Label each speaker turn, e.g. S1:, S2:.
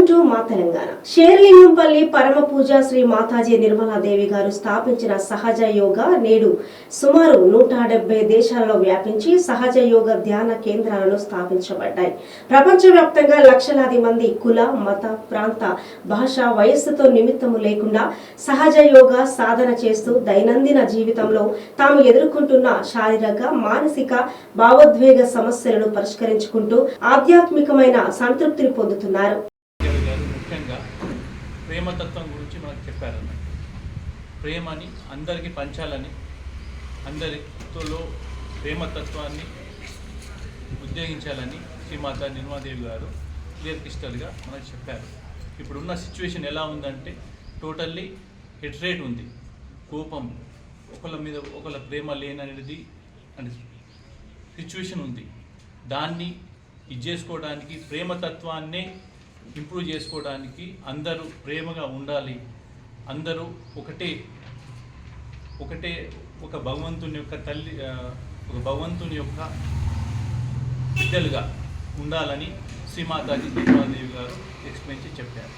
S1: Welcome to మా తెలంగాణ. షేర్లింగంపల్లి పరమ పూజ శ్రీ మాతాజీ నిర్మలాదేవి గారు స్థాపించిన సహజ యోగా నేడు సుమారు 170 దేశాలలో వ్యాపించి సహజ యోగ ధ్యాన కేంద్రాలను స్థాపించబడ్డాయి. ప్రపంచవ్యాప్తంగా లక్షలాది మంది కుల, మత, ప్రాంత, భాష, వయస్సుతో నిమిత్తము లేకుండా సహజ యోగా సాధన చేస్తూ దైనందిన జీవితంలో తాము ఎదుర్కొంటున్న శారీరక, మానసిక, భావోద్వేగ సమస్యలను పరిష్కరించుకుంటూ ఆధ్యాత్మికమైన సంతృప్తిని పొందుతున్నారు.
S2: ముఖ్యంగా ప్రేమతత్వం గురించి మనకు చెప్పారన్న ప్రేమని అందరికీ పంచాలని, అందరితో ప్రేమతత్వాన్ని ఉద్యోగించాలని శ్రీమాత నిర్మలాదేవి గారు క్లియర్ క్రిస్టల్గా మనకు చెప్పారు. ఇప్పుడున్న సిచ్యువేషన్ ఎలా ఉందంటే టోటల్లీ హెట్రేట్ ఉంది, కోపం, ఒకళ్ళ మీద ఒకళ్ళ ప్రేమ లేననేది అని సిచ్యువేషన్ ఉంది. దాన్ని ఇది చేసుకోవడానికి, ప్రేమతత్వాన్నే ఇంప్రూవ్ చేసుకోవడానికి అందరూ ప్రేమగా ఉండాలి, అందరూ ఒక భగవంతుని యొక్క తల్లి, ఒక భగవంతుని యొక్క బిడ్డలుగా ఉండాలని శ్రీమాతాజీ నిర్మలాదేవి గారు ఎక్స్ప్లెయిన్ చేసి చెప్పారు.